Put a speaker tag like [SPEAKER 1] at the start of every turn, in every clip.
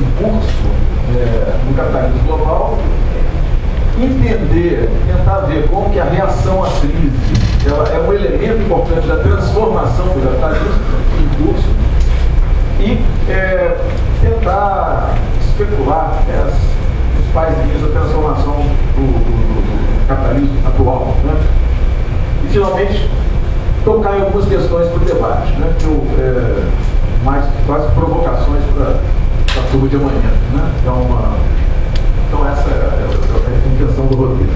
[SPEAKER 1] em curso no capitalismo global, entender, tentar ver como que a reação à crise ela é um elemento importante da transformação do capitalismo em curso e tentar especular os pais da transformação do capitalismo atual, né? E finalmente tocar em algumas questões para o debate, né? Mais quase provocações para a turma de amanhã, né? Então essa é a intenção do roteiro.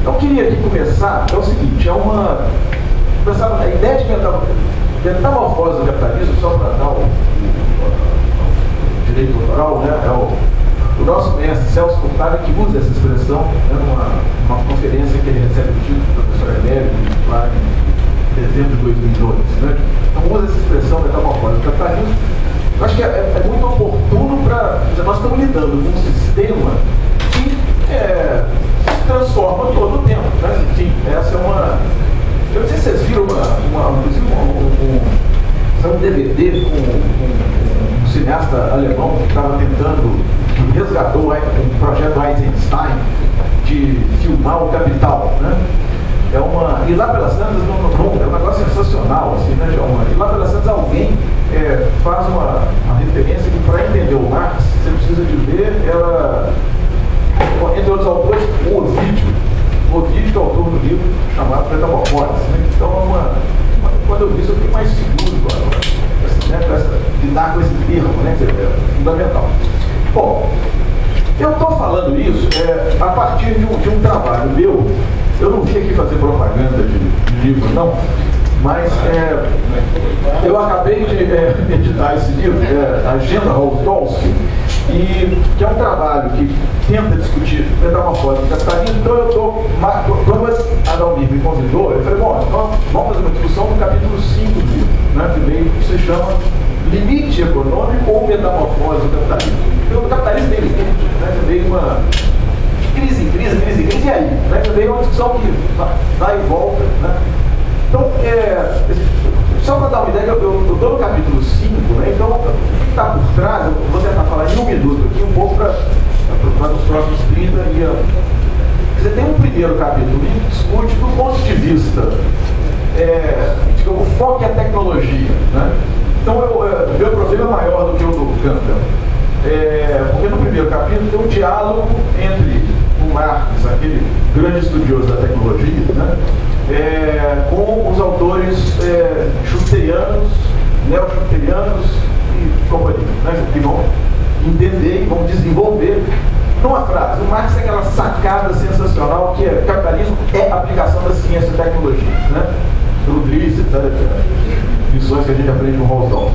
[SPEAKER 1] Eu queria aqui começar, é o seguinte, a ideia de metamorfose do capitalismo, só para dar o direito autoral, né? O nosso mestre Celso Furtado que usa essa expressão, né, numa conferência que ele recebe do título do professor Emélio, lá em dezembro de 2012. Né? Então usa essa expressão metamorfose do capitalismo. Eu acho que é muito oportuno para... Nós estamos lidando com um sistema que se transforma todo o tempo. Né? Enfim, essa é uma... Eu não sei se vocês viram um DVD com um cineasta alemão que estava tentando, que resgatou um projeto Eisenstein de filmar o Capital, né? E lá pelas tantas, é um negócio sensacional, assim, né, João? E lá pelas tantas alguém faz uma referência que para entender o Marx, você precisa de ver, entre outros autores, o Ovidio, que é o autor do livro chamado Metamorfose, né? Então, quando eu vi isso, eu fiquei mais seguro lidar com esse termo, né? É fundamental. Bom, eu estou falando isso a partir de um trabalho meu. Eu não vim aqui fazer propaganda de livro, não, mas eu acabei de editar esse livro, Agenda Rolls-Tolsky, que é um trabalho que tenta discutir metamorfose do capitalismo. Então eu estou, quando a Adalmir me convidou, eu falei, bom, então vamos fazer uma discussão no capítulo 5 do livro, né, que se chama Limite Econômico ou Metamorfose do Capitalismo. Então o capitalismo tem limite, né, veio uma crise em crise, e aí? Né, veio uma discussão que vai e volta, né. Então, só para dar uma ideia, eu estou no capítulo 5, né, então o que está por trás, eu vou tentar falar em um minuto aqui, um pouco para os próximos 30 Você tem um primeiro capítulo que discute do ponto de vista, o foco é a tecnologia, né? Então, meu problema é maior do que o do Campbell, porque no primeiro capítulo tem um diálogo entre o Marx, aquele grande estudioso da tecnologia, né, com os autores schutterianos, neo-schutterianos e companhia, né, que vão entender e vão desenvolver numa frase. O Marx tem aquela sacada sensacional que capitalismo é a aplicação da ciência e tecnologia, né? Rodrigues, lições que a gente aprende no Rolls-Royce.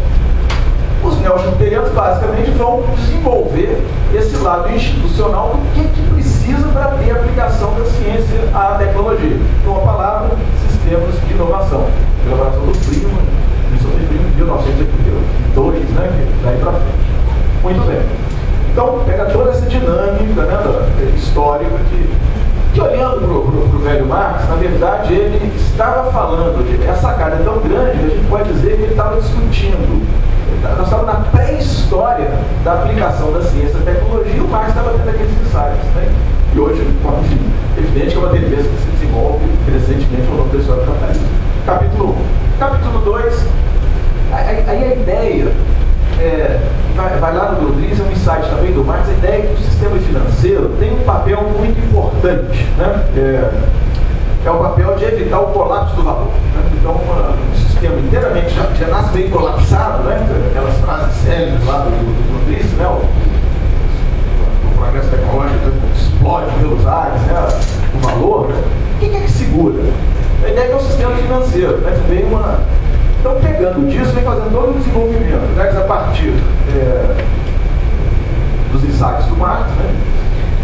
[SPEAKER 1] Os neo-schutterianos basicamente vão desenvolver esse lado institucional do que precisa para ter a aplicação da ciência à tecnologia. Então, a palavra, sistemas de inovação. Elaboração do Friedman, de 1982, né, daí para frente. Muito bem. Então, pega toda essa dinâmica, né, histórica que olhando para o velho Marx, na verdade, ele estava falando essa sacada é tão grande que a gente pode dizer que ele estava discutindo. Nós estávamos na pré-história da aplicação da ciência e da tecnologia, e o Marx estava tendo aqueles insights, né? E hoje, enfim, evidente que é uma tendência que se desenvolve crescentemente ao longo da história do capitalismo. Capítulo 1. Capítulo 2, aí a ideia, vai lá no Rodrigues, é um insight também do Marx, a ideia é que o sistema financeiro tem um papel muito importante, né? É o papel de evitar o colapso do valor, né? Então, um sistema inteiramente já nasce meio colapsado, né? Aquelas frases célebres lá do Rodrigues, né? O progresso tecnológico explode pelos ares, né? O valor, né? O que é que segura? A ideia é que é o sistema financeiro, né? Então, pegando disso, vem fazendo todo o desenvolvimento, né? A partir dos insights do Marx, né?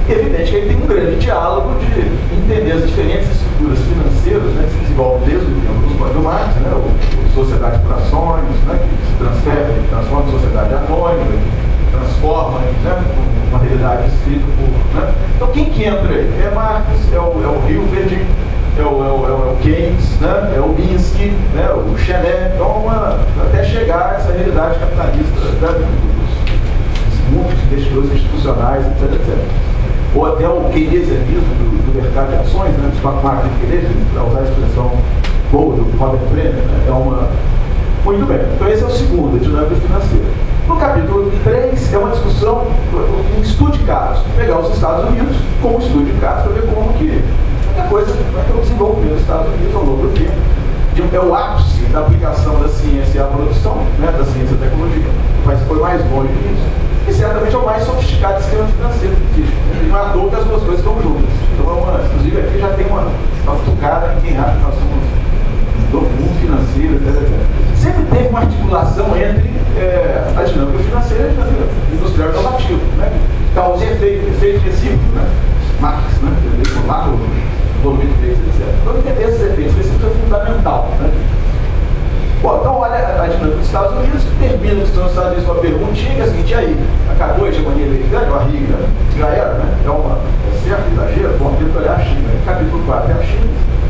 [SPEAKER 1] Evidente que ele tem um grande diálogo de entender as diferentes estruturas financeiras, né, que se desenvolvem desde o tempo do Marx, né, o sociedade por ações, né, que se transforma em sociedade anônima, que transforma, né, uma realidade escrita por... Né. Então, quem que entra aí? É Marx, é o Hilbert, é o Keynes, né? É o Minsky, né? O Chenet, então até chegar a essa realidade capitalista, né? Dos muitos investidores institucionais, etc, etc. Ou até o keynesianismo do mercado de ações, né? Do stock market Keynesian, para usar a expressão boa do Robert Brenner, né? Muito bem, então esse é o segundo, a dinâmica financeira. No capítulo 3 é uma discussão, um estudo de casos, pegar os Estados Unidos como um estudo de casos para ver como que a coisa, o desenvolvimento dos Estados Unidos ao longo do tempo, é o ápice da aplicação da ciência à produção, né, da ciência e tecnologia, mas foi mais longe disso, e certamente é o mais sofisticado sistema financeiro que existe. Não é à toa que as duas coisas estão juntas. Então, inclusive aqui já tem uma tucada em quem acha que nós somos do mundo financeiro, etc. Sempre teve uma articulação entre a dinâmica financeira e a dinâmica industrial inovativa, né? Causa e efeito recíproco, né? Marx, né? Lá no volume 3, etc. Então, entender esses efeitos recíprocos é fundamental, né? Bom, então olha a dinâmica dos Estados Unidos, termina nos Estados Unidos com uma perguntinha, que é a seguinte: e aí, acabou a hegemonia americana, a barriga, já era, né? É certo exagero, bom, tem que olhar a China, capítulo 4 é a China.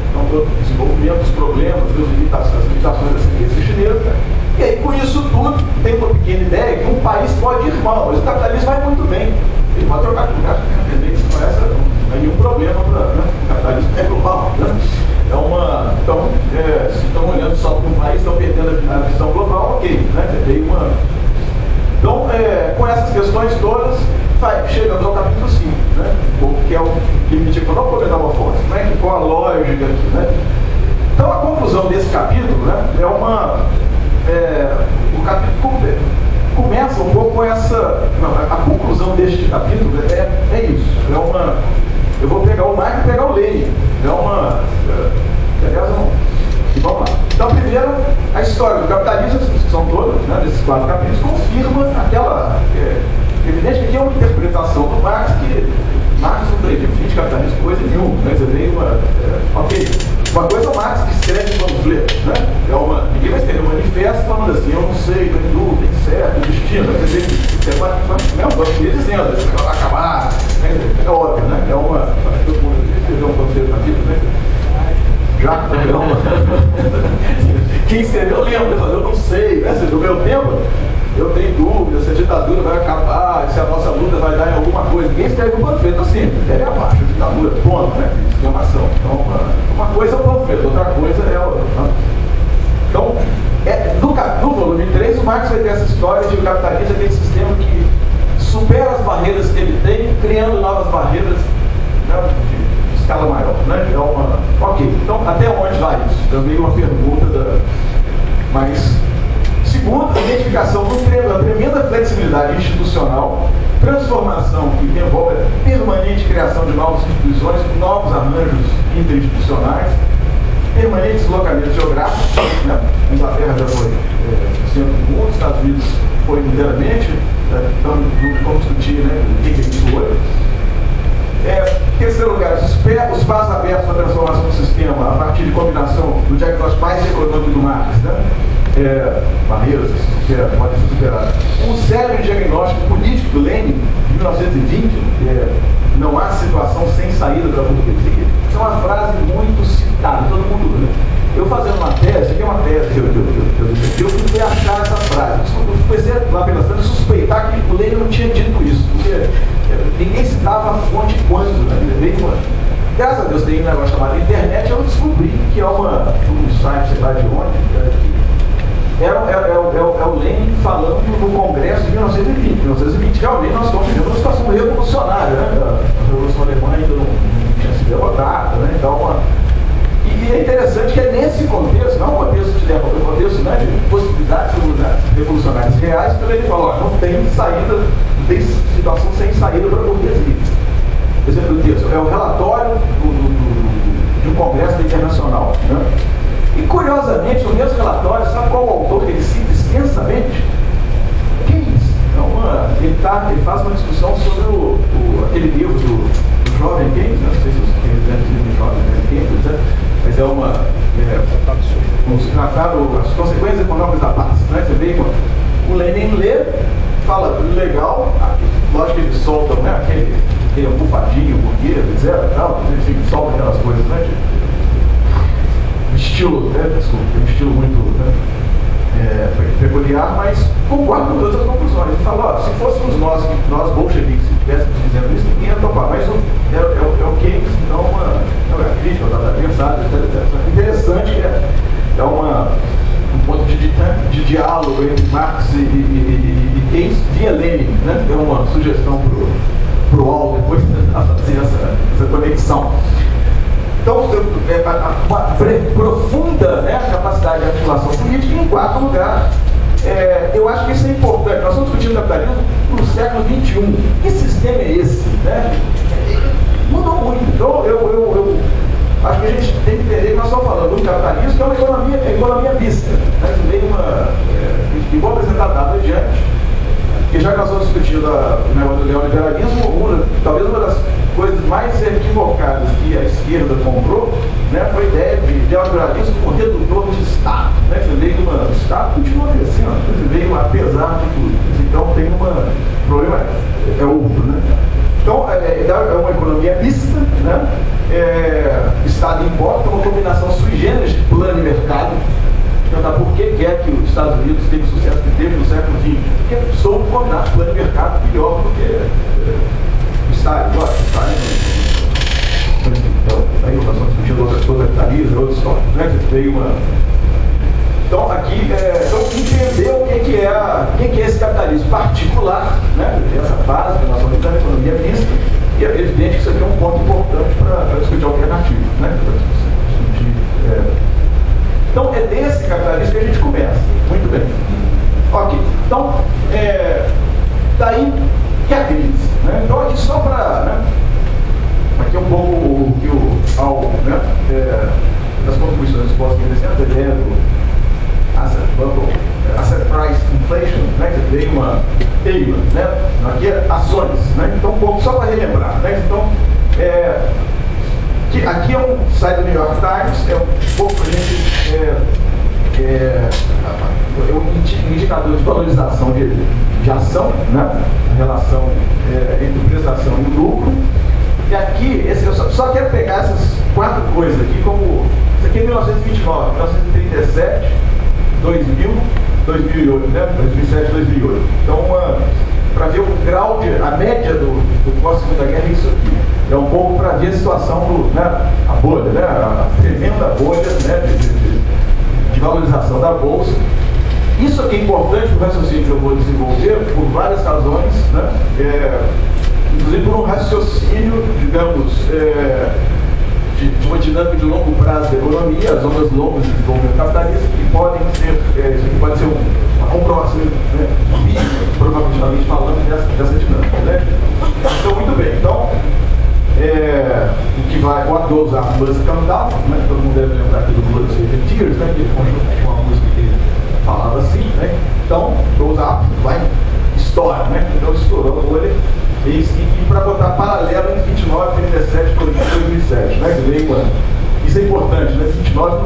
[SPEAKER 1] Então, todo o desenvolvimento, os problemas, as limitações da ciência chinesa. E aí, com isso tudo, tem uma pequena ideia que um país pode ir mal, mas o capitalismo vai muito bem. Ele pode trocar de lugar, não é nenhum problema para o capitalismo é global. Né? Então, se estão olhando só para um país, estão perdendo a visão global, ok. Né? Então, com essas questões todas, chegamos ao capítulo 5, né? Que é o limite econômico ou metamorfose. Né? Qual a lógica aqui? Né? Então, a conclusão desse capítulo, né, o capítulo começa um pouco com essa. A conclusão deste capítulo é isso. Eu vou pegar o Marx e pegar o Lenin. Vamos lá. Então, primeiro, a história do capitalismo, essa discussão toda, né, desses 4 capítulos, confirma aquela. Evidente que aqui é uma interpretação do Marx que Marx não prediz fim de capitalismo coisa nenhuma. Né? Você vê ok. Uma coisa é o Marx que escreve panfleto, né? Ninguém vai escrever um manifesto falando assim: eu não sei, estou em dúvida, certo, destino. Você vai dizendo, isso vai acabar. É óbvio, né? Todo mundo escreveu um panfleto na vida, né? Já quem escreveu lembra, eu não sei, né? No meu tempo, eu tenho dúvida se a ditadura vai acabar, se a nossa luta vai dar em alguma coisa. Ninguém escreve um panfleto assim, ele é abaixo, a ditadura, ponto, né? Exclamação. Então, uma coisa é o panfleto, outra coisa é o. Então, no volume 3, o Marx vai ter essa história de que o capitalismo é aquele sistema que supera as barreiras que ele tem, criando novas barreiras, né, de escala maior. Né? Ok, então até onde vai isso? Também uma pergunta mas, segundo, a identificação da tremenda flexibilidade institucional, transformação que envolve a permanente criação de novas instituições, novos arranjos interinstitucionais, permanente deslocamento geográfico, né? A Inglaterra já foi centro do mundo, os Estados Unidos foi inteiramente, então vamos discutir, né, o que é isso hoje. Em terceiro lugar, os espaços abertos para a transformação do sistema a partir de combinação do diagnóstico mais econômico do Marx, né? Barreiras que podem ser superadas. Um sério diagnóstico político do Lenin, de 1920, não há situação sem saída para a burguesia. Essa é uma frase muito citada, todo mundo. Né? Eu fazendo uma tese, aqui é uma tese que eu fui achar essa frase. Eu comecei lá pensando, suspeitar que o Lenin não tinha dito isso, porque ninguém citava a fonte quando, né? Graças a Deus tem um negócio chamado internet, eu descobri que é um site, sei lá de onde, é o Lenin falando no Congresso de 1920. 1920, realmente, nós estamos vivendo uma situação revolucionária, né? A Revolução Alemã ainda não tinha sido derrotada, né? Então, e é interessante que é nesse contexto, não é um contexto de derrota, é um contexto, né, de possibilidades revolucionárias reais, que ele fala: não tem saída, não tem situação sem saída para a burguesia. Exemplo do texto, é o relatório de um Congresso Internacional, né? E, curiosamente, no mesmo relatório, sabe qual o autor que ele cita extensamente? Keynes. Ele faz uma discussão sobre aquele livro do jovem Keynes, não sei se vocês têm livro de jovem Keynes, etc. Mas um tratado, as consequências econômicas da paz. Né? Você vê o Lenin lê, fala legal, lógico que eles soltam, né, aquele almofadinho, burguês, etc. Enfim, soltam aquelas coisas, né? estilo, desculpa, tem um estilo muito peculiar, mas concordo com todas as conclusões. Ele fala, ó, se fôssemos nós bolcheviques, se estivéssemos dizendo isso, ninguém ia topar, mas é o Keynes, então, não é a crítica, é o adversário, etc. Interessante que é um ponto de diálogo entre Marx e Keynes via Lenin, né? É uma sugestão para o Al depois fazer essa conexão. Então, uma profunda, né, capacidade de articulação política. E, em quarto lugar, eu acho que isso é importante. Nós estamos discutindo capitalismo no século XXI. Que sistema é esse? Né? Mudou muito. Então, eu acho que a gente tem que entender que nós estamos falando do capitalismo, que é uma economia mista. Né? E vou apresentar dados adiante. Porque já que nós estamos discutindo o negócio do neoliberalismo, talvez uma das coisas mais equivocadas que a esquerda comprou, né, foi a ideia de neoliberalismo como redutor de Estado. Né? Você vê que o Estado continua crescendo, você vê apesar de tudo. Então tem o problema é outro. Né? Então é uma economia mista, né? Estado importa, uma combinação sui generis de plano e mercado. Perguntar por que é que os Estados Unidos teve o sucesso que teve no século XX? Porque soube combinar plano de mercado melhor do que o Stalin. Então, aí nós estamos discutindo outras coisas, capitalismo, outras histórias. Né? Então, aqui, entender o que é esse capitalismo particular, né? Essa base que nós estamos da economia mista, e é evidente que isso aqui é um ponto importante para discutir alternativa. Né? Então, é desse capitalismo que a gente começa. Muito bem. Ok. Então, daí que a crise. Né? Então, aqui só para... Né? Aqui é um pouco o que das contribuições expostas aqui nesse ano, a ideia do asset price inflation, né? Que veio né? Aqui é ações. Né? Então, um pouco só para relembrar. Né? Então, aqui é um site do New York Times, é um pouco para a gente um indicador de valorização de ação, né? A relação entre prestação e lucro. E aqui, eu só quero pegar essas 4 coisas aqui, como isso aqui é 1929, 1937, 2000, 2008, né? 2007, 2008. Então, para ver o grau a média do pós-segunda guerra é isso aqui. É um pouco para ver a situação a bolha, né? A tremenda bolha, né? de valorização da bolsa. Isso aqui é importante para o raciocínio que eu vou desenvolver por várias razões, né? Inclusive por um raciocínio, digamos, de uma dinâmica de longo prazo da economia, as ondas longas de desenvolvimento capitalista, que podem ser, isso aqui pode ser uma comprovação, né, provavelmente falando dessa dinâmica. Né? Então, muito bem. Então, o que vai, o ator usar a música cantar, né? Todo mundo deve lembrar aqui do Blood, Sweat and Tears, né? Que ele com uma música que falava assim, né? Então, o usar vai estoura, né? Então, estourou a bolha. E para botar paralelo em 29, 37, 2007, né? Isso é importante, né? 29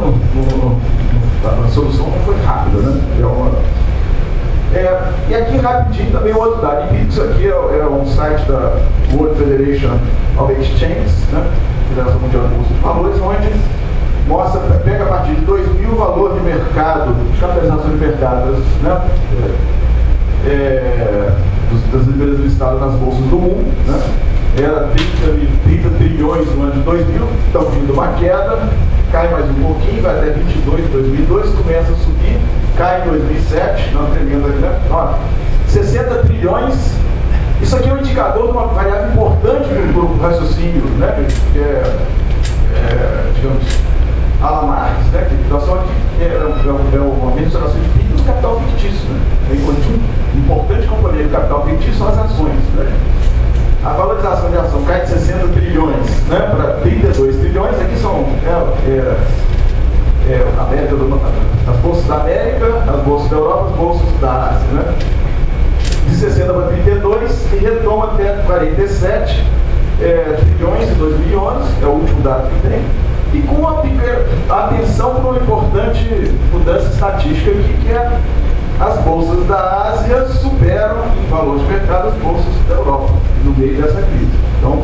[SPEAKER 1] a solução não foi rápida, né? E aqui rapidinho também outro dado. Isso aqui é um site da World Federation of Exchanges, né? Federação Mundial de Bolsa de Valores, onde mostra, pega a partir de 2000 o valor de mercado, de capitalização de mercado, né? Das empresas listadas nas bolsas do mundo, né? Era 30 trilhões no ano de 2000, estão vindo uma queda, cai mais um pouquinho, vai até 22 em 2002, começa a subir, cai em 2007, não tremenda, né? 60 trilhões. Isso aqui é um indicador de uma variável importante para o raciocínio, né? Digamos, Alan Marx, né? Que a situação aqui é uma mensuração de PIB do capital fictício, né? Um importante componente do capital fictício são as ações, né? A valorização de ação cai de 60 trilhões, né, para 32 trilhões. Aqui são a média das bolsas da América, as bolsas da Europa, as bolsas da Ásia, né? De 60 para 32 e retoma até 47 trilhões em 2011, é o último dado que tem. E com atenção para uma importante mudança estatística aqui, que é as bolsas da Ásia superam em valor de mercado as bolsas da Europa, no meio dessa crise. Então,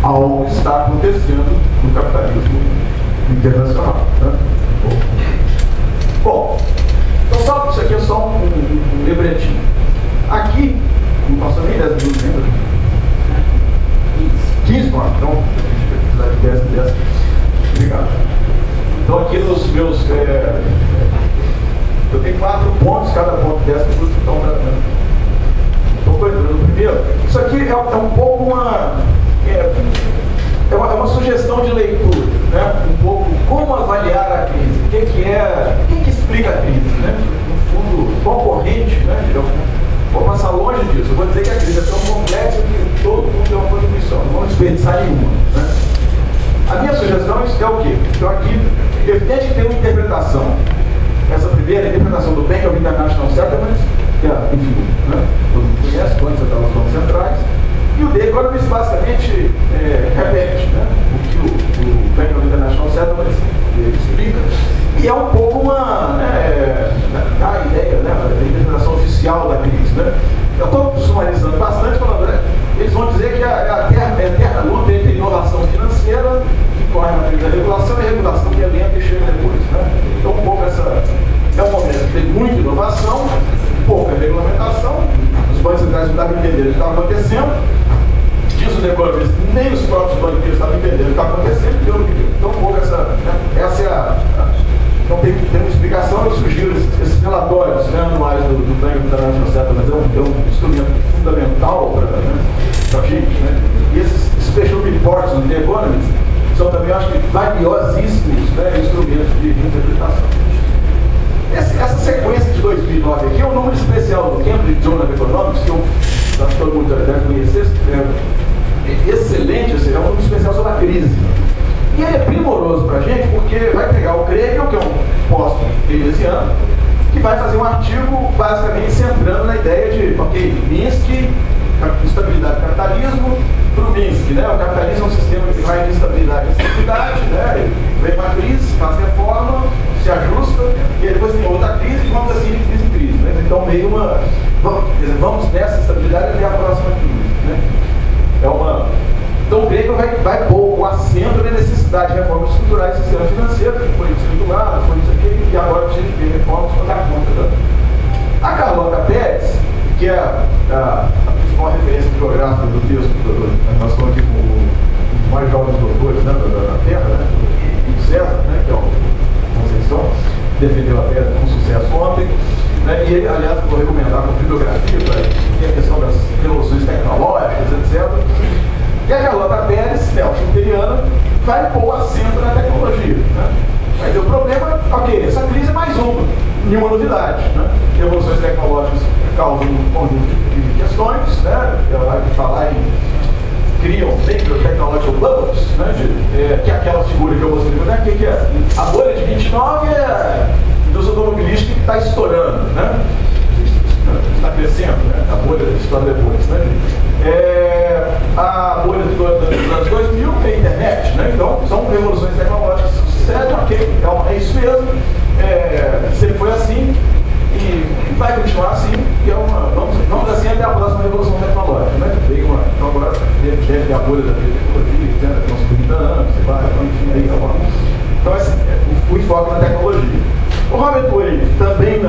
[SPEAKER 1] algo está acontecendo no capitalismo internacional. Né? libretinho. Aqui, não passou nem 10 minutos ainda. 15, pronto. Então, a gente vai precisar de 10. Obrigado. Então, aqui nos meus. Eu tenho 4 pontos, cada ponto 10 minutos, então estou entrando no primeiro. Isso aqui é um pouco uma sugestão de leitura, né? Um pouco como avaliar a crise, o que explica a crise, né? No fundo, concorrente, né? Vou passar longe disso, eu vou dizer que a crise é tão complexa que todo mundo tem uma contribuição, não vamos desperdiçar nenhuma, né? A minha sugestão é o quê? Então aqui, é evidente que tem uma interpretação. Essa primeira interpretação do Bank of International Settlements, que é, enfim, né, todo mundo conhece, quando você está nos bancos centrais, e o The Economist basicamente repete, né, o que o Bank of International Settlements explica, e é um pouco a ideia, né, da interpretação oficial da crise. Né. Eu estou sumarizando bastante, falando, eles vão dizer que a eterna luta entre inovação financeira, que corre na crise da regulação, e a regulação que é lenta e chega depois. Né. Então, um pouco é um momento que tem muita inovação, pouca regulamentação, os bancos centrais não estavam entendendo o que estava acontecendo, diz o The Economist, nem os próprios banqueiros estavam entendendo o que estava acontecendo, então, um pouco essa é então tem uma explicação. Eu sugiro esses relatórios, né, anuais do Bank of International Settlements, é um instrumento fundamental para a gente, né? E esses Special Reports do The Economist são também, acho que, valiosíssimos, né, instrumentos de interpretação. Essa sequência de 2009 aqui é um número especial do Cambridge Journal of Economics, que eu acho que todo mundo deve conhecer, excelente, é um número especial sobre a crise. E ele é primoroso para a gente porque vai pegar o Kregel, que é um posto keynesiano, que vai fazer um artigo basicamente centrando na ideia de, Minsky, estabilidade do capitalismo, para o Minsky, né? O capitalismo é um sistema que vai de estabilidade em estabilidade, né? Vem uma crise, faz reforma, se ajusta, e aí depois tem outra crise, e vamos assim de crise em crise. Né? Então, vamos nessa estabilidade até a próxima crise. Né? Então, o Kregel vai pôr o acento na necessidade de reformas estruturais do sistema financeiro, que foi desregulado, foi isso aqui, e agora precisa ter reformas para dar conta. A Carlota Pérez, que é a principal referência geográfica do texto, nós estamos aqui com os mais jovens doutores, né, da Terra, né, o César, né, que é o Conceição, defendeu a Terra com sucesso ontem, né, e ele, aliás, vou recomendar com bibliografia, tem a questão das revoluções tecnológicas, etc. E a Carlota Pérez, neo-schumpeteriana, vai pôr o acento na tecnologia. Né? Mas o problema, essa crise é mais uma, nenhuma novidade. Né? Revoluções tecnológicas causam um conjunto de questões, né? Ela vai falar criam sempre technological bubbles, né? Que é aquela figura que eu mostrei aqui, que é a bolha de 29 é a indústria automobilística que está estourando, né? Está crescendo, né? A bolha estoura depois, né? A bolha dos anos 2000 é a internet, né? Então são revoluções tecnológicas que sucedem, é isso mesmo, sempre foi assim e vai continuar assim, e vamos assim até a próxima revolução tecnológica, né? Então agora deve ter a bolha da tecnologia, tem uns 30 anos, enfim, aí agora. Então o enfoque na tecnologia. O Robert Wade também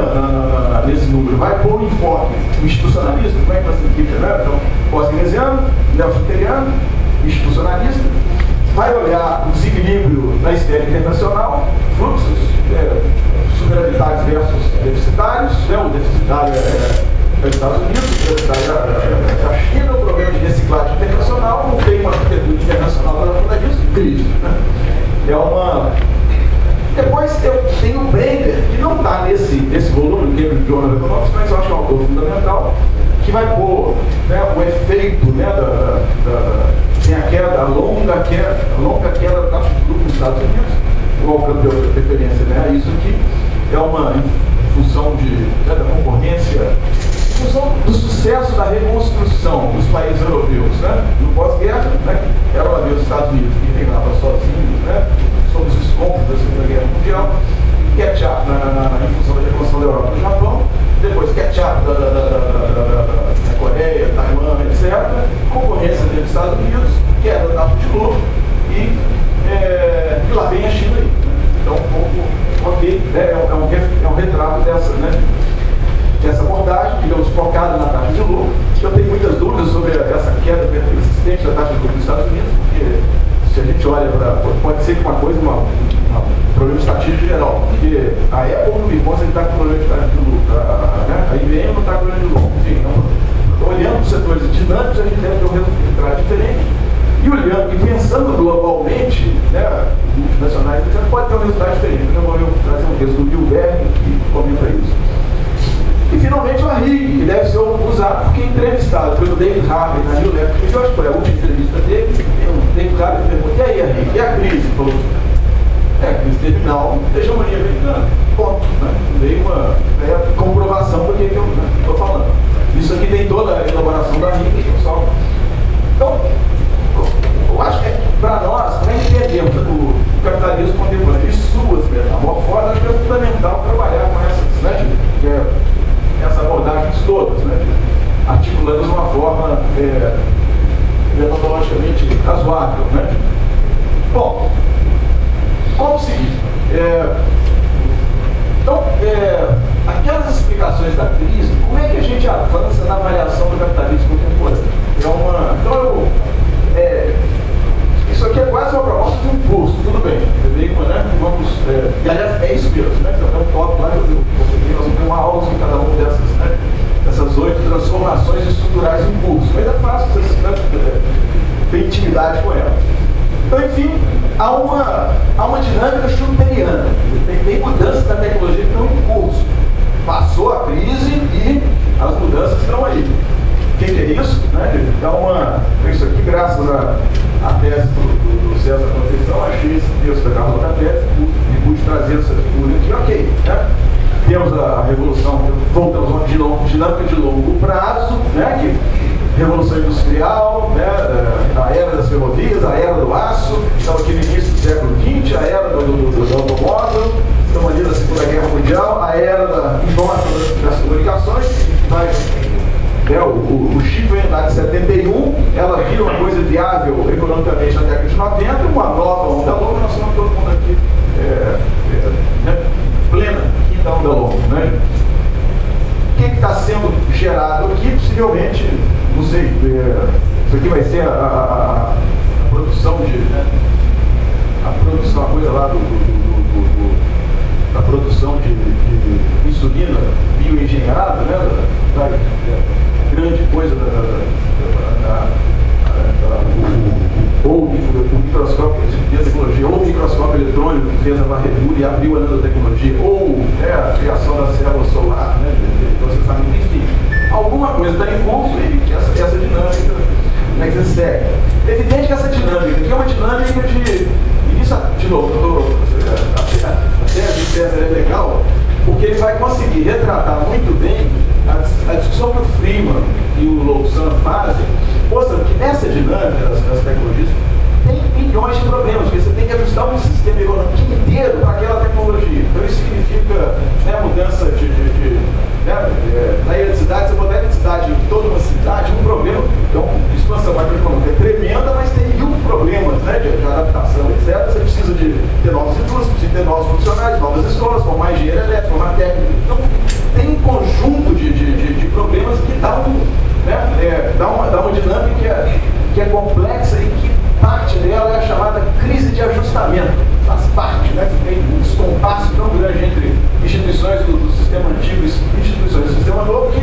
[SPEAKER 1] nesse número vai pôr o enfoque institucionalista, como é que vai ser, né? Então, pós-keynesiano, neo-schumpeteriano, institucionalista, vai olhar o desequilíbrio na esfera internacional, fluxos superavitários versus deficitários, né? O deficitário é os Estados Unidos, o deficitário é a China, o problema de reciclagem internacional, não tem uma arquitetura internacional para conta disso, crise. Né? Depois eu tenho o Brenner, que não está nesse volume, que é o Journal of Economics, mas eu acho que é um autor fundamental, que vai pôr, né, o efeito, né, tem a longa queda da taxa de lucro nos Estados Unidos, igual campeão de preferência, né? Isso aqui é uma função da concorrência, função do sucesso da reconstrução dos países europeus, né? No pós-guerra, né, era uma vez os Estados Unidos que reinava sozinhos, né? Somos os escombros da Segunda Guerra Mundial, catch-up em função da reconstrução da Europa e do Japão, depois catch-up da Coreia, Taiwan, etc. Concorrência dos Estados Unidos, queda da taxa de lucro e lá vem a China aí. Então, um pouco, é um retrato dessa abordagem, está com problema de lucro, a IBM não está com problema de lucro. Enfim, então, olhando para setores dinâmicos, a gente deve ter um resultado diferente. E olhando e pensando globalmente, né, multinacionais, você pode ter um resultado diferente. Eu vou trazer um texto do Bill Berg que comenta isso. E finalmente o Arrighi, que deve ser usado porque é entrevistado pelo David Harvey na New Left, que eu acho que foi a última entrevista dele. O David Harvey perguntou: e aí, Arrighi, e a crise? Ele falou: a crise terminal, hegemonia americana. Ponto. Né? Dei uma comprovação do que eu estou falando. Isso aqui tem toda a elaboração da Arrighi, pessoal. Então, eu acho que para nós, para entendermos o capitalismo contemporâneo e suas metamorfoses, acho que é fundamental trabalhar com essas, né, essas abordagens todas, né, articulando de uma forma metodologicamente razoável. Né? Bom, vamos seguir. Então, aquelas explicações da crise, como é que a gente avança na avaliação do capitalismo contemporâneo? Isso aqui é quase uma proposta de um curso, tudo bem. Né? Vamos, e aliás, é isso mesmo, né? Então, é um tópico lá que nós vamos ter uma aula sobre cada uma dessas, né? Essas 8 transformações estruturais em curso. Mas é fácil você ter intimidade com elas. Então, enfim, há uma dinâmica schumpeteriana. Tem mudanças da tecnologia que estão em curso. Passou a crise e as mudanças estão aí. O que é isso? Né? Isso aqui, graças à tese do César Conceição, achei esse texto da Carla Capelli e pude trazer essa figura aqui. Ok, né? Temos a revolução, voltamos a uma dinâmica de longo prazo, né? Revolução Industrial, né? A era das ferrovias, a era do aço, estamos aqui no início do século XX, a era do automóvel, estamos ali na Segunda Guerra Mundial, a era das comunicações, o chip vem lá de 71, ela vira uma coisa viável economicamente na década de 90, uma nova onda longa, nós somos todo mundo aqui plena quinta onda longa. Né? O que está sendo gerado aqui? Possivelmente, não sei, isso aqui vai ser a produção a produção, a coisa lá da produção de insulina bioengenheirada, né? Da grande coisa o microscópio de tecnologia, ou o microscópio eletrônico que fez a varredura e abriu a nanotecnologia, ou a criação da célula solar, né? Processamento, enfim. Alguma coisa está em curso e essa dinâmica, como é que você segue? É evidente que essa dinâmica aqui é uma dinâmica e isso, de novo, a tese de César é legal, porque ele vai conseguir retratar muito bem a discussão que o Freeman e o Louçã fazem, mostrando que nessa dinâmica das tecnologias tem milhões de problemas, porque você tem que ajustar um sistema econômico inteiro para aquela tecnologia. Então isso significa mudança na eletricidade, você botar a eletricidade em toda uma cidade, um problema, então expansão macroeconômica é tremenda, mas tem mil problemas, né, de adaptação, etc. Você precisa de ter novas indústrias, precisa ter novos profissionais, novas escolas, formar engenheiro elétrico, formar técnico. Então tem um conjunto de problemas que dá uma dinâmica que é complexa e que parte dela é a chamada crise de ajustamento. Faz parte, né? Tem um descompasso tão grande entre instituições do sistema antigo e instituições do sistema novo que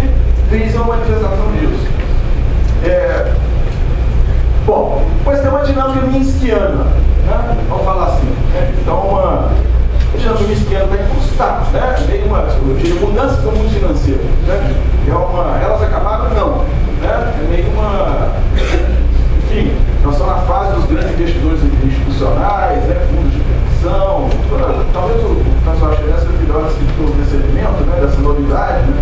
[SPEAKER 1] visam a manifestação disso. Bom, depois tem uma dinâmica minskiana, né? Vamos falar assim. Né? Então, a dinâmica minskiana está em curso, né? Eu diria, mudanças do mundo financeiro. Né? Elas acabaram? Não. Né? É meio enfim, nós estamos na fase dos grandes investidores institucionais, né, fundos de pensão, talvez o François Cheresse seja melhor escritor desse elemento, né, dessa novidade. Né.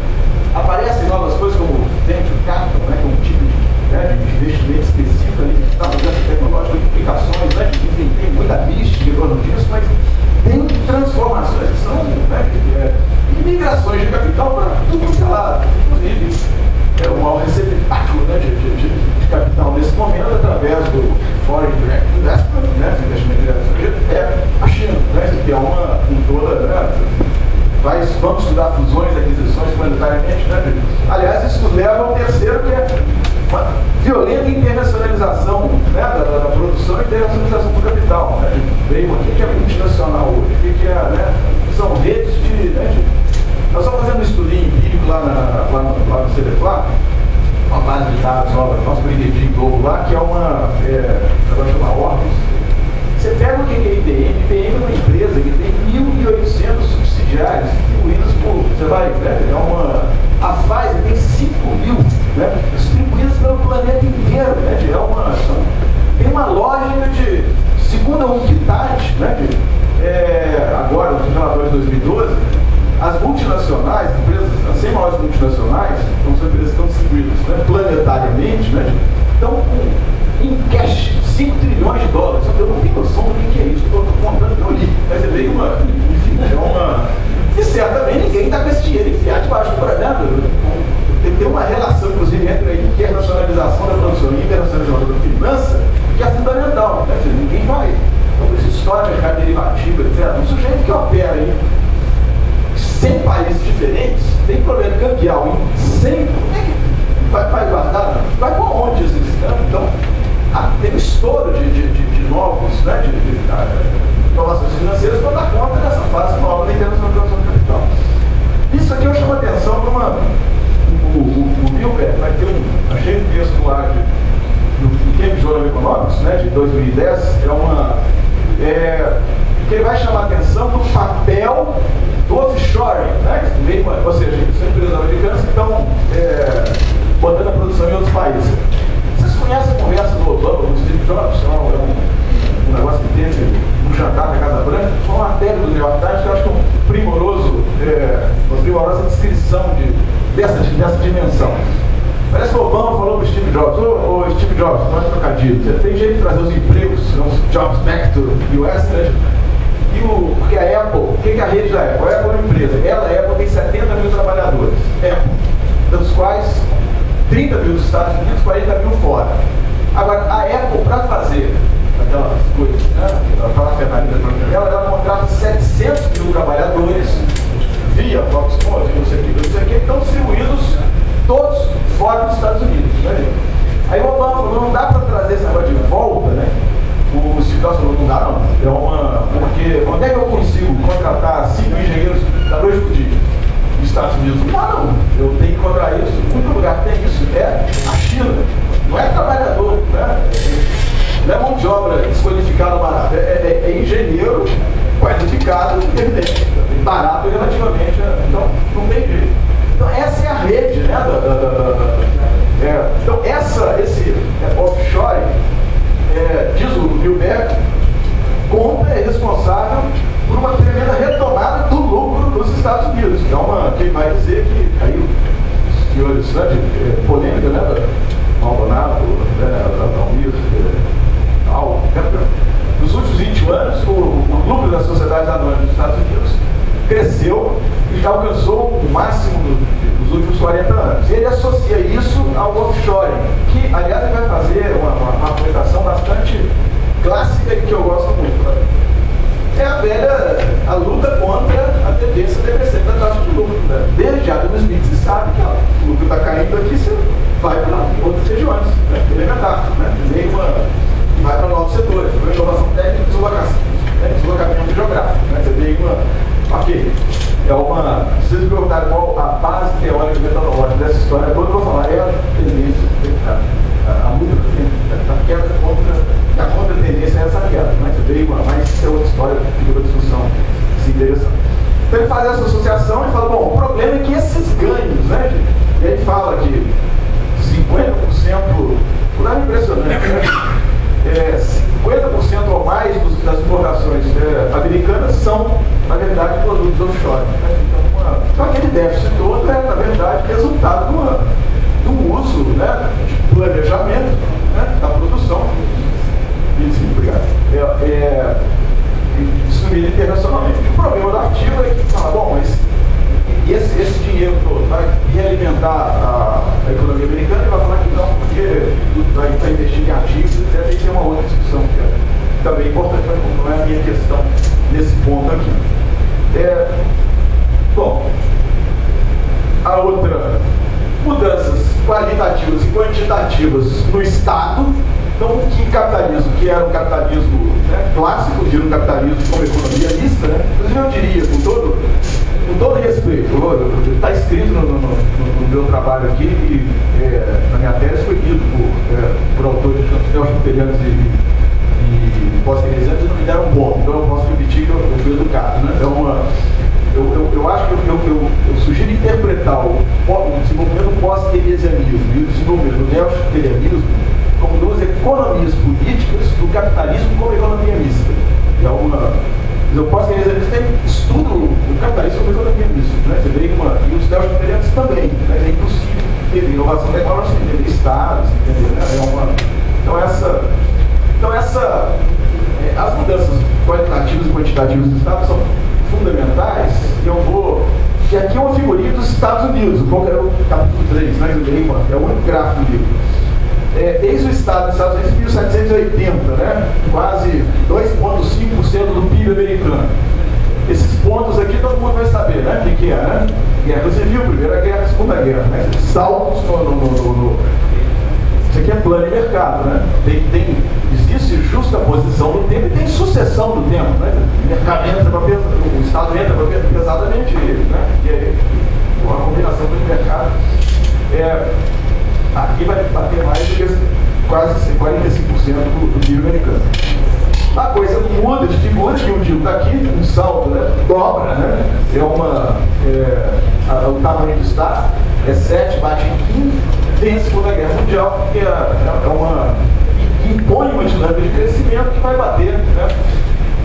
[SPEAKER 1] Aparecem novas coisas como venture capital, né, que é um tipo de investimento específico ali, que está fazendo tecnológico, implicações, né, enfim, tem muita mística em torno disso, mas tem transformações que são migrações de capital para tudo que é lado, inclusive. É o maior receptáculo, né, de capital nesse momento, através do Foreign Direct Investment, né, investimento direto, a China, né, que é vamos estudar fusões, aquisições planetariamente, né? Aliás, isso nos leva ao terceiro, que é uma violenta internacionalização, né, da produção e internacionalização do capital. Né? Veio aqui que é multinacional hoje, que são redes de base de dados nova, nosso brinquedinho novo lá, que é uma Orbis. Você pega o que é IBM? IBM é uma empresa que tem 1.800 subsidiários distribuídos por, você vai, né, a Pfizer tem 5.000, né, distribuídas pelo planeta inteiro, né, tem uma lógica de, segundo a Unquitat, né, agora, nos relatórios de 2012, as multinacionais, as 100 maiores multinacionais, então são empresas que estão distribuídas, né, planetariamente, né, estão em cash 5 trilhões de dólares. Eu não tenho noção do que é isso, estou contando que eu li. Mas você veio e certamente ninguém está com esse dinheiro enfiado debaixo do braço. Tem uma relação, inclusive, entre a internacionalização da produção e a internacionalização da finança, que é fundamental. Né? Ninguém vai. Então, essa história de mercado derivativo, etc. Um sujeito que opera em 100 países diferentes, tem problema cambial em 100, como é que vai guardar? Vai por onde esse câmbio? Então, tem um estouro de novos, né, de inovações financeiras para dar conta dessa fase nova da internacionalização do capital. Isso aqui eu chamo a atenção para o Bilber vai ter achei um texto lá do Cambridge Journal of Economics, né, de 2010, que ele vai chamar a atenção do papel do offshoring, né, ou seja, são empresas americanas que estão botando a produção em outros países. Vocês conhecem a conversa do Obama com o Steve Jobs? Um negócio que teve um jantar na Casa Branca. Foi uma matéria do New York Times que eu acho que é uma primorosa descrição dessa dimensão. Parece que o Obama falou para o Steve Jobs: ô Steve Jobs, não é trocadilho, tem jeito de trazer os empregos, os jobs back to US, né? Porque a Apple, o que é a rede da Apple? A Apple é uma empresa. A Apple tem 70 mil trabalhadores, dos quais 30 mil dos Estados Unidos, 40 mil fora. Agora, a Apple, para fazer aquelas coisas, né, para a ferramenta ela contrata 700 mil trabalhadores via Foxconn, não sei o que, estão distribuídos todos fora dos Estados Unidos. Né? Aí o Obama falou: não dá para trazer esse negócio de volta, né? O Steve Jobs falou: não dá não. Porque onde é que eu consigo contratar 5 engenheiros da noite pro dia? Nos Estados Unidos? Não, eu tenho que encontrar isso. O único lugar que tem isso é a China. Não é trabalhador, né? Não é mão de obra desqualificada barata. É engenheiro qualificado, evidente. Barato relativamente. Então, não tem jeito. Então, essa é a rede, né? Então, esse offshore, diz o Bilberg, é responsável por uma tremenda retomada do lucro dos Estados Unidos. Quem vai dizer que aí os senhores, né, de polêmica, né, Maldonado, nos últimos 20 anos, o lucro das sociedades anônimas dos Estados Unidos cresceu e já alcançou o máximo dos últimos 40 anos. E ele associa isso ao offshoring, que, aliás, ele vai fazer uma aplicação bastante clássica e que eu gosto muito. Né? É a luta contra a tendência decrescente da taxa de lucro. Né? Desde Adam Smith se sabe que o lucro está caindo aqui, você vai para outras regiões, né? Elementar, né? Vai para novos setores, para inovação técnica e deslocamento geográfico. Né? Você tem ok, se vocês me perguntarem qual a base teórica e metodológica dessa história toda, eu vou falar: é a tendência, a luta da queda contra a tendência é essa queda, mas é outra história que fica para discussão se interessante. Então ele faz essa associação e fala: bom, o problema é que esses ganhos, né, e ele fala que 50%, não é impressionante, né? 50% ou mais das importações americanas são, na verdade, produtos offshore. Né? Então, aquele déficit todo é, na verdade, resultado do uso, né, de planejamento, né, da produção. Isso, obrigado. Distribuído internacionalmente. O problema do artigo é que fala: bom, mas esse dinheiro todo vai realimentar a economia americana? E vai falar que não, porque vai investir em ativos, etc. E tem uma outra discussão que é também importante, mas não é a minha questão nesse ponto aqui. Bom, a outra, mudanças qualitativas e quantitativas no Estado. Então, que capitalismo, que era um capitalismo, né, clássico, vira um capitalismo como economia mista, né? Inclusive eu diria, com todo respeito, está escrito no meu trabalho aqui, na minha tese, presbiterianos e pós-keynesianos não me deram bom, então eu posso repetir que eu fui educado, né? Eu acho que eu sugiro interpretar o desenvolvimento pós-keynesianismo e o desenvolvimento do neo-keynesianismo como duas economias políticas do capitalismo como economia mista. O pós-keynesianismo tem estudo do capitalismo como economia mista, né? Você vê e os neo-keynesianos também, né? É impossível ter inovação tecnológica sem ter estados, entendeu? As mudanças qualitativas e quantitativas do Estado são fundamentais, que aqui é uma figurinha dos Estados Unidos, como é o capítulo 3, né, é o único gráfico do livro. Eis o Estado dos Estados Unidos em 1780, né, quase 2,5% do PIB americano. Esses pontos aqui todo mundo vai saber, né, o que é, né? Guerra Civil, Primeira Guerra, Segunda Guerra, né? Saltos isso aqui é plano de mercado, né? Existe justa posição do tempo e tem sucessão do tempo, né? O mercado entra o Estado entra pesadamente, né? E aí, uma combinação do mercado. Aqui vai bater mais do que quase 45% do PIB americano. A coisa muda de figura, que um dia está aqui, um salto, né? Dobra, né? O tamanho do Estado é 7, bate em 15, tem a Segunda Guerra Mundial, que impõe uma dinâmica de crescimento que vai bater, né,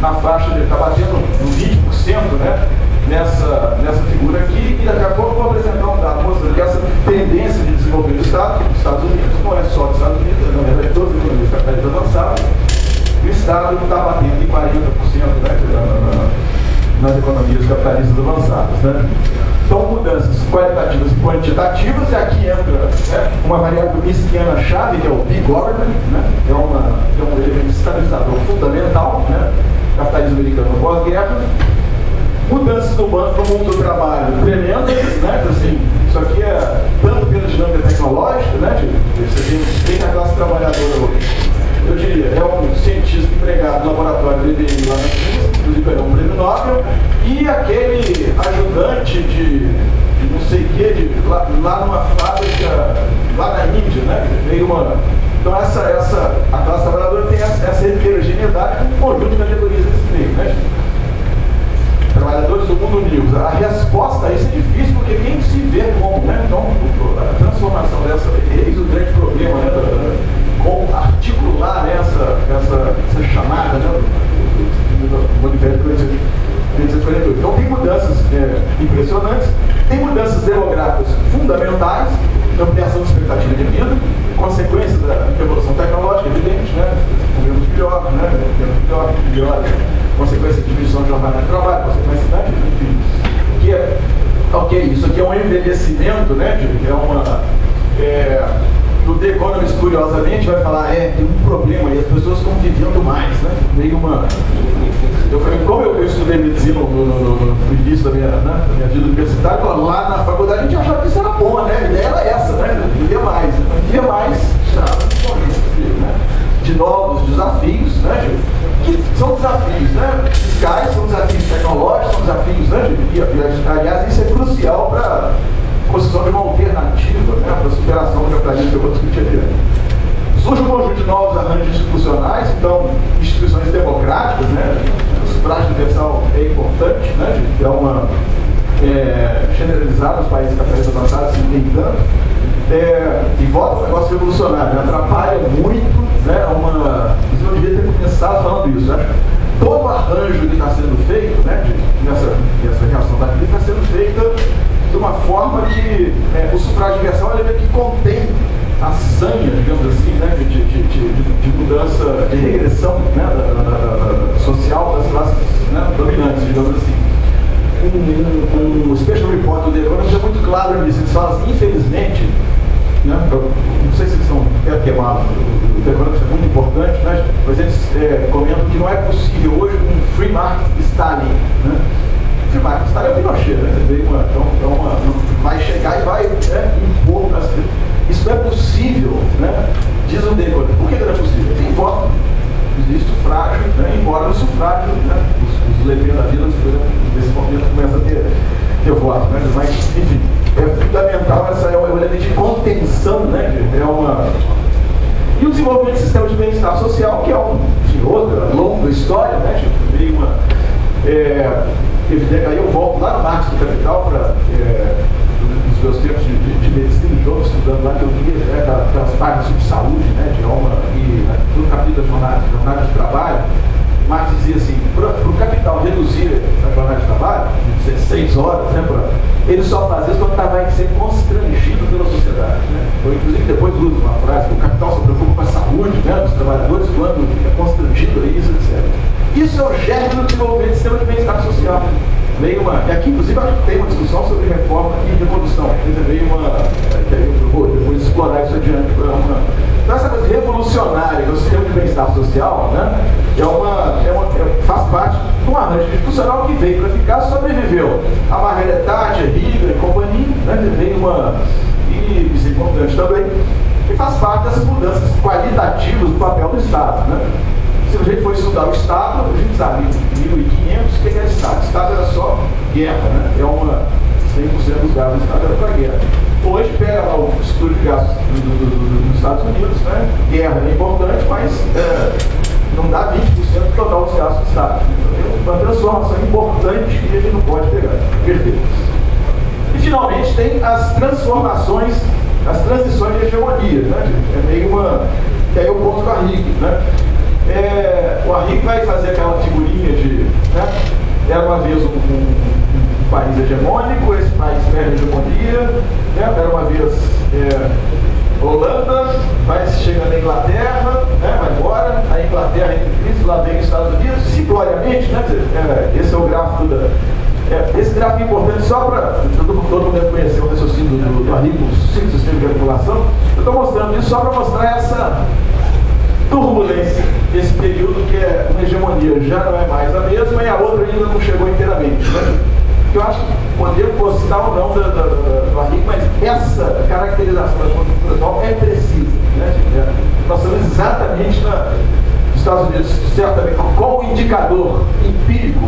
[SPEAKER 1] na faixa está batendo no 20%, né, nessa figura aqui, e daqui a pouco eu vou apresentar um dado mostrando que essa tendência de desenvolver do Estado, dos Estados Unidos, não é só dos Estados Unidos, na verdade todas as economias capitalistas avançadas, o Estado está batendo em 40%, né, nas economias capitalistas avançadas, né. São mudanças qualitativas e quantitativas, e aqui entra, né, uma variável miskiana-chave, que é o big government, né, é um elemento estabilizador fundamental, né, capitalismo americano pós-guerra. Mudanças no mundo do trabalho tremendas, né, assim, isso aqui é tanto pela dinâmica tecnológica, né, você tem a classe trabalhadora, eu diria, é um cientista empregado no laboratório do IBM lá na Suíça, inclusive ganhou um prêmio Nobel, e aquele ajudante de não sei o que, lá numa fábrica, lá na Índia, né? Então a classe trabalhadora tem essa heterogeneidade com um conjunto de categorias nesse meio, né? Trabalhadores do mundo livre. A resposta a isso é difícil, porque quem se vê como, né? Então, a transformação dessa, eis o grande problema, né? Como articular essa chamada, né, do manifesto 1848. Então tem mudanças impressionantes, tem mudanças demográficas fundamentais, ampliação da expectativa de vida, consequência da evolução tecnológica, evidente, né, comemos pior, né, pior, consequência de diminuição de jornada de trabalho, consequência, né, enfim, isso aqui é um envelhecimento, né, o The Economist, curiosamente, vai falar, tem um problema aí, as pessoas estão vivendo mais, né? Eu falei, como eu estudei medicina no início da minha vida universitária, lá na faculdade a gente achava que isso era bom, né? A ideia era essa, né? Viver mais. Viver mais, né? De novos desafios, né? Que são desafios, né? Fiscais, são desafios tecnológicos, são desafios, né? E aliás, isso é crucial para a construção de uma alternativa, né, para a superação do capitalismo que eu vou discutir aqui. Surge um conjunto de novos arranjos institucionais, então, instituições democráticas, né, o sufrágio universal é importante, né, generalizar nos países capitalistas avançados, se nem tanto, e voto é um negócio revolucionário, né, atrapalha muito, né, eu devia ter começado falando isso, né, todo arranjo que está sendo feito, né, nessa reação da crise está sendo feita de uma forma que o sufrágio universal é que contém a sanha, digamos assim, né, de mudança, de regressão, né, social das classes, né, dominantes, digamos assim. Um special report do The Economist é muito claro nisso. Eles falam assim, infelizmente, né, não sei se eles são queimados, o The Economist é muito importante, né, mas eles comentam que não é possível hoje um free market Stalin, né. Free market Stalin é o Pinochet, né, vai chegar e vai impor as coisas. Isso não é possível, né, diz o The Economist. Por que não é possível? Tem voto. Existe sufrágio, né, embora no sufrágio, né, os levianos da vida, nesse momento, começam a ter voto, né, mas, enfim, é fundamental, essa é um elemento de contenção, né, E o desenvolvimento do sistema de bem-estar social, que é outra longa história, né? Meio uma, aí eu volto lá no Marx do Capital para nos meus tempos de medicina, todos estudando lá, que eu via aquelas páginas sobre saúde, né, de Roma, e no capítulo da jornada de trabalho, Marx dizia assim, para o capital reduzir a jornada de trabalho, de 16 horas, né, ele só fazia isso quando estava sendo constrangido pela sociedade. Né? Inclusive, depois usa uma frase, que o capital se preocupa com a saúde, né, dos trabalhadores quando é constrangido a isso, etc. Isso é o germe do desenvolvimento do sistema de bem-estar social. E aqui, inclusive, acho que tem uma discussão sobre reforma e revolução. Eu vou depois explorar isso adiante. Então, essa coisa revolucionária do sistema de bem-estar social, né, faz parte de um arranjo institucional que veio para ficar, sobreviveu. A Margaret Thatcher, Hitler e companhia, né, e isso é importante também, e faz parte dessas mudanças qualitativas do papel do Estado. Né? Se a gente for estudar o Estado, a gente sabe, em 1500, o que era Estado? O Estado era só guerra, né? 100% dos gastos do Estado era para guerra. Hoje, pega lá o estudo de gastos dos Estados Unidos, né? Guerra é importante, mas não dá 20% do total dos gastos do Estado. Então, uma transformação importante que a gente não pode perder. E, finalmente, tem as transformações, as transições de hegemonia, né? É meio que aí é o ponto do Arrighi, né? O Arrighi vai fazer aquela figurinha de, né, era uma vez um país hegemônico, esse país perde a hegemonia, né, era uma vez Holanda, vai chegando a Inglaterra, né, vai embora, a Inglaterra entra em crise, lá vem os Estados Unidos, simploriamente, né, esse é o gráfico esse gráfico é importante só para todo mundo conhecer o raciocínio do Arrighi, o ciclo sistema de regulação. Eu estou mostrando isso só para mostrar essa turbulência, esse período que uma hegemonia já não é mais a mesma e a outra ainda não chegou inteiramente. Né? Eu acho que podemos gostar ou não do Arrighi, mas essa caracterização da conjuntura atual é precisa. Né? Nós estamos exatamente nos Estados Unidos, certamente, qual o indicador empírico,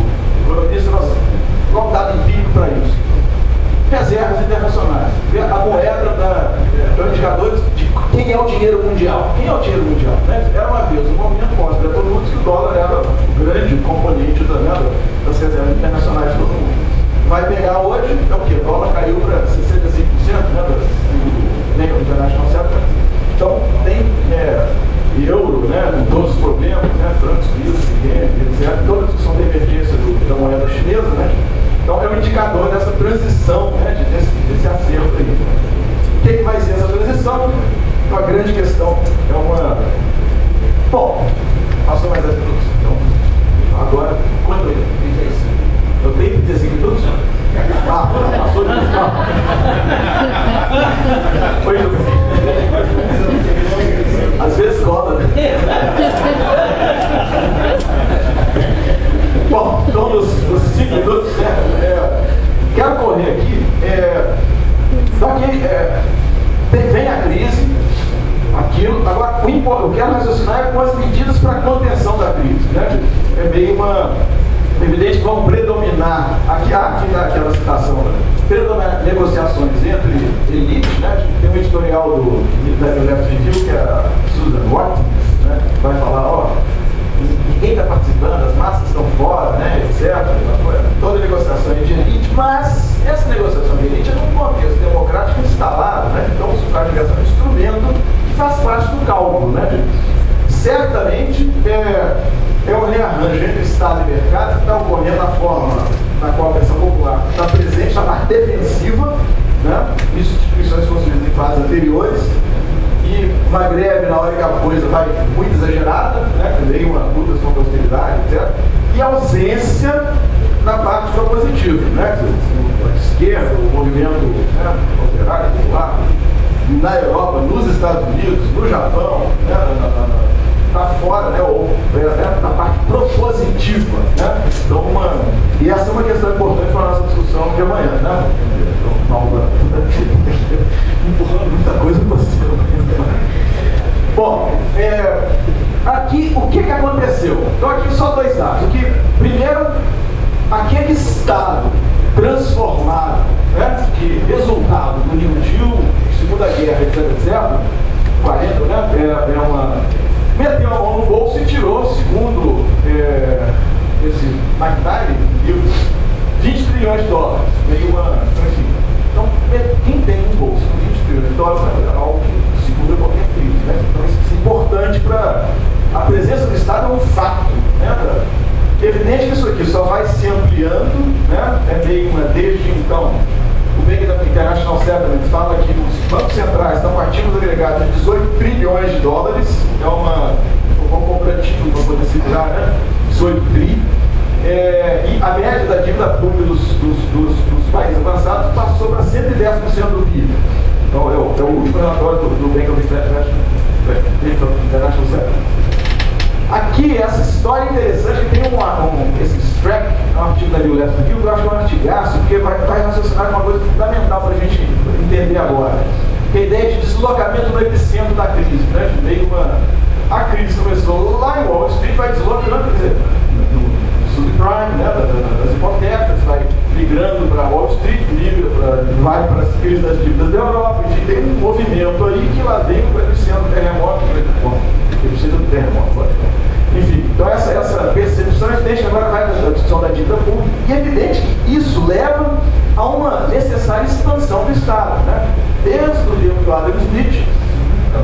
[SPEAKER 1] qual o dado empírico para isso? Reservas internacionais. A moeda é o indicador de quem é o dinheiro mundial. Quem é o dinheiro mundial? Né? Era uma vez um movimento mostra para todo mundo que o dólar era o grande componente das reservas internacionais de todo mundo. Vai pegar hoje, é o quê? O dólar caiu para 65%, né, do Banco International Settlement. Então tem euro, né, com todos os problemas, né, francos, suíços, etc. Toda a discussão da emergência da moeda chinesa, né? Então é um indicador dessa transição, né, desse acerto aí. O que vai ser essa transição? Uma grande questão. Bom, passou mais 10 minutos. Então, agora, quanto é? 35. Eu tenho 35 minutos? Passou de minutos. Foi às vezes cola, né? Bom, então nos 5 minutos, quero correr aqui. Vem a crise, aquilo. Agora, eu quero raciocinar com as medidas para contenção da crise. Né? É meio evidente que vão predominar, aquela citação, né? Predominar negociações entre elites, né? Tem um editorial da Left Review, que é a Susan Watkins, né? Vai falar, ninguém está participando, as massas estão fora, né, etc. Toda negociação é de elite, mas essa negociação de elite é num contexto democrático instalado, né? Então o sufrágio universal é um instrumento que faz parte do cálculo, né? Certamente é um rearranjo entre Estado e mercado que está ocorrendo na forma na qual a pressão popular está presente, na parte defensiva, né? Instituições construídas em fases anteriores, e uma greve na hora que a coisa vai muito exagerada, né? Também uma luta contra a austeridade, etc. E ausência na parte propositiva, né? A esquerda, o movimento, né, operário popular, na Europa, nos Estados Unidos, no Japão, né? Está fora, né, na parte propositiva, né? Então, e essa é uma questão importante para a nossa discussão de amanhã, né? Então, empurrando muita coisa para você. Bom, aqui, o que aconteceu? Então, aqui só 2 dados. Primeiro, aquele Estado transformado, né, que resultado do New Deal, Segunda Guerra, etc., 40, né? Meteu a mão no bolso e tirou, segundo esse McDaniel, 20 trilhões de dólares. Enfim. Então, quem tem um bolso com 20 trilhões de dólares é algo que segura qualquer crise, né? Então, isso é importante para a presença do Estado, é um fato, né? É evidente que isso aqui só vai se ampliando, né? Desde então, o Bank International Settlement fala que os bancos centrais estão partindo agregados de 18 trilhões de dólares, vamos comprar título para poder se virar, né? 18 tri. E a média da dívida pública dos países avançados passou para 110% do PIB. Então, é o último relatório do Bank International Settlement. Aqui, essa história interessante, tem esse extract, um artigo da New Left aqui, eu acho que é um artigaço, porque vai raciocinar com uma coisa fundamental para a gente entender agora. Que é a ideia de deslocamento no epicentro da crise, né? A crise começou lá em Wall Street, vai deslocando, quer dizer, no subprime, né, das hipotecas, vai migrando para Wall Street, vai para as crises das dívidas da Europa, enfim, tem um movimento aí que lá vem o epicentro do terremoto, enfim, então essa percepção é evidente, agora vai da discussão da dívida pública, e é evidente que isso leva a uma necessária expansão do Estado, né? Desde o livro do Adam Smith,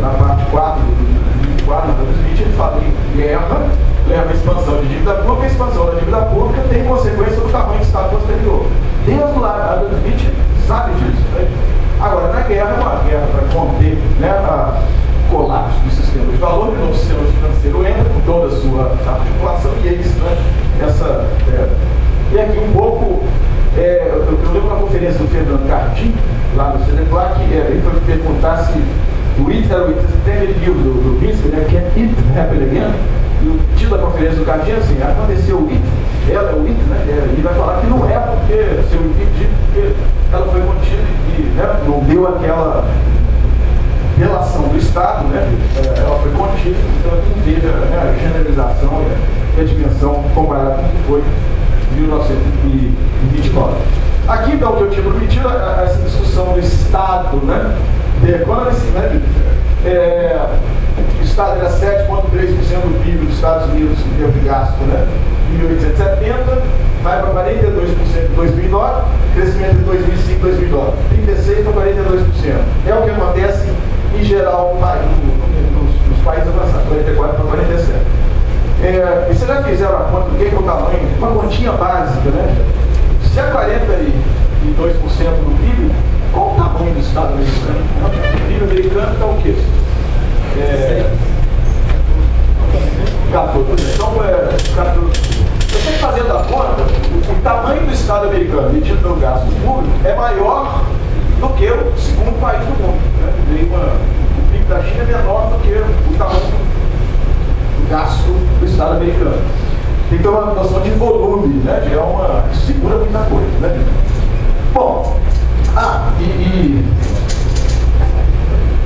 [SPEAKER 1] na parte 4 do Adam Smith, ele fala que guerra leva a expansão de dívida pública, a expansão da dívida pública tem consequência do tamanho do Estado posterior. Desde o Adam Smith sabe disso, né? Agora, na guerra, é uma guerra para conter, né, colapso do sistema de valor, e o sistema financeiro entra com toda a sua articulação, e é isso, né? E aqui um pouco, eu lembro na conferência do Fernando Cardim, lá no CDPLAC, que ele foi perguntar se o IT era o IT, tem aquele livro do Minsky, né? Can It Happen Again? E o título da conferência do Cardim é assim: aconteceu o IT, ela é o IT, né? Ele vai falar que não é porque seu IT, porque ela foi contida e, né, não deu aquela relação do Estado, né? Ela foi contida, então não teve, né, a generalização e a dimensão comparada com o que foi em 1929. Aqui, então, que eu tinha prometido, essa discussão do Estado, né? The Economist, né? O Estado era 7,3% do PIB dos Estados Unidos em termos de gasto, né? Em 1870, vai para 42% em 2009, crescimento de 2005 e 2009, 36% para 42%. É o que acontece em geral nos países avançados, 44 para 47. E vocês já fizeram a conta do que é o tamanho? Uma continha básica, né? Se é 42% do PIB, qual o tamanho do Estado americano? O PIB americano está o quê? 14. Então, você tem que fazer da conta, o tamanho do Estado americano medido pelo gasto público é maior do que o segundo país do mundo, né? O PIB da China é menor do que o tamanho do gasto do Estado americano. Tem que ter uma noção de volume, né? Isso segura muita coisa, né? Bom,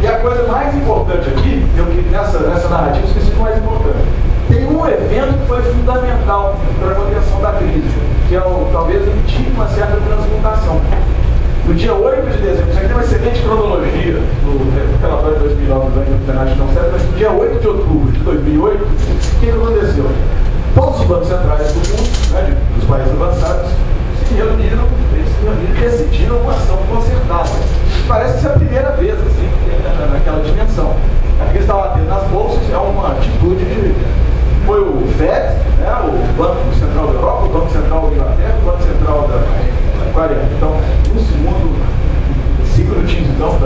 [SPEAKER 1] e a coisa mais importante aqui, nessa narrativa, esqueci o mais importante. Tem um evento que foi fundamental para a manutenção da crise, que talvez indique uma certa transmutação. No dia 8 de dezembro, isso aqui tem uma excelente cronologia no relatório de 2009 do Bank International Settlement, mas no dia 8 de outubro de 2008, o que aconteceu? Todos os bancos centrais do mundo, né, dos países avançados, se reuniram e decidiram uma ação concertada. Parece que isso é a primeira vez, assim, naquela dimensão. Aqui está batendo nas bolsas, é uma atitude de... Foi o FED, né, o Banco Central da Europa, o Banco Central da Inglaterra, o Banco Central da Coreia. Então, um segundo, 5 minutinhos, então,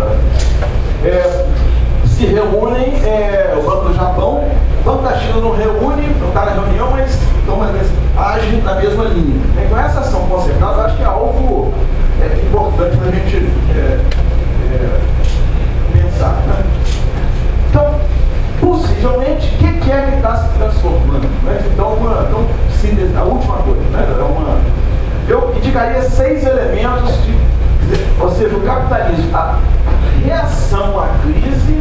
[SPEAKER 1] se reúnem, o Banco do Japão, o Banco da China não reúne, não está na reunião, mas agem na mesma linha. Então, essa ação concertada, eu acho que é algo importante para a gente pensar, né? Então, possivelmente, o que é que está se transformando? Né? Então, a última coisa, né? Eu indicaria 6 elementos ou seja, o capitalismo, a reação à crise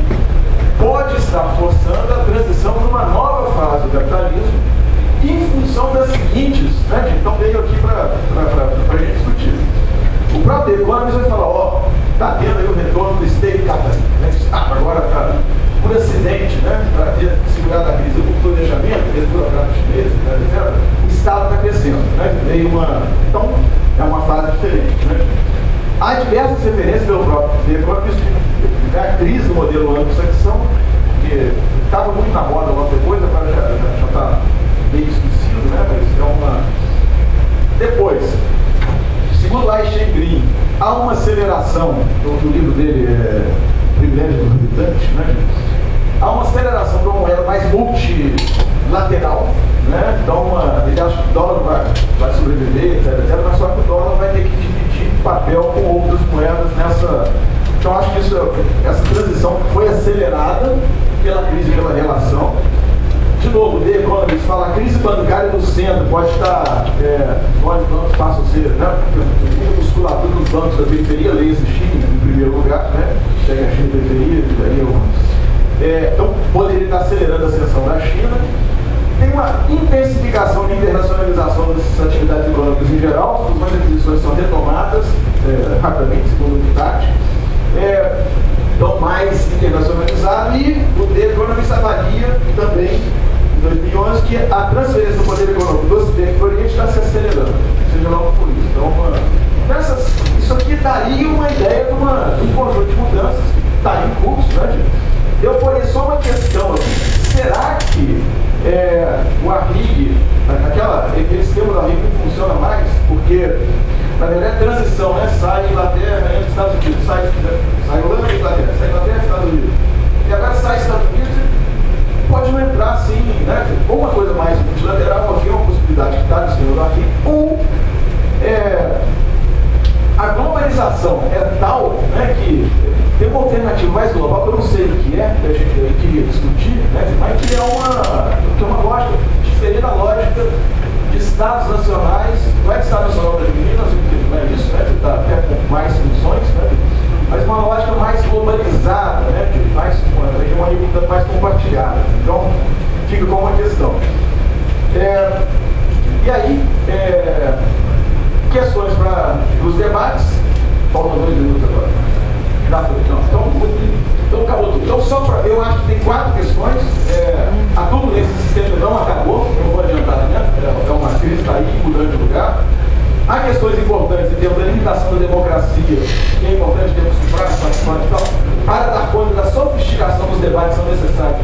[SPEAKER 1] pode estar forçando a transição para uma nova fase do capitalismo em função das seguintes, né? Então veio aqui para a gente discutir. O próprio Economist vai falar, está tendo aí o retorno do state capitalism, né? Agora está para ter segurado a crise por planejamento, desde burocratas chineses, etc., o Estado está crescendo. Então, é uma fase diferente. Né? Há diversas referências pelo próprio economista, a crise do modelo anglo-saxão, que estava muito na moda logo depois, agora já está meio esquecido, né? Mas é uma... Depois, segundo Aishen Green, há uma aceleração, no livro dele, Privilégio dos Habitantes, né? Há uma aceleração de uma moeda mais multilateral, né? Então, ele acha que o dólar vai sobreviver, etc., mas só que o dólar vai ter que dividir papel com outras moedas nessa... Então, acho que essa transição foi acelerada pela crise, pela relação. De novo, The Economist fala, a crise bancária no centro pode estar, nós bancos passam a ser, né, a musculatura dos bancos da periferia, leia-se China em primeiro lugar, né, chega a China da periferia, então poderia estar acelerando a ascensão da China. Tem uma intensificação de internacionalização das atividades econômicas em geral, as aquisições são retomadas rapidamente, segundo o Tati. Então, mais internacionalizado, e o The Economist avalia também, em 2011, que a transferência do poder econômico do Ocidente para o Oriente está se acelerando, seja lá por isso. Então, isso aqui daria uma ideia de um conjunto de mudanças que está em curso, né? Eu porei só uma questão aqui: será que o Arrighi, aquele esquema do Arrighi não funciona mais? Porque, na verdade, é transição, né? Sai Inglaterra, entra Estados Unidos, sai Holanda e Inglaterra, sai Inglaterra e Estados Unidos. E agora sai Estados Unidos e pode não entrar sim, né? Ou uma coisa mais multilateral, porque é uma possibilidade que está no esquema do Arrighi, ou a globalização é tal, né, que tem uma alternativa mais global, que eu não sei o que é, que a gente queria discutir, né, mas que é uma lógica diferente da lógica de Estados nacionais. Não é que Estado Nacional da Minas, não é isso, né, que está até com mais funções, né, mas uma lógica mais globalizada, né, de uma hegemonia portanto mais compartilhada. Então, fica como uma questão. E aí, questões para os debates. Faltam 2 minutos agora. Então acabou tudo. Então, eu acho que tem 4 questões. A tudo nesse sistema não acabou, não vou adiantar, né? É uma crise, está aí mudando de lugar. Há questões importantes em termos da limitação da democracia, que é importante termos prazo participante e tal. Para dar conta da sofisticação dos debates, são necessários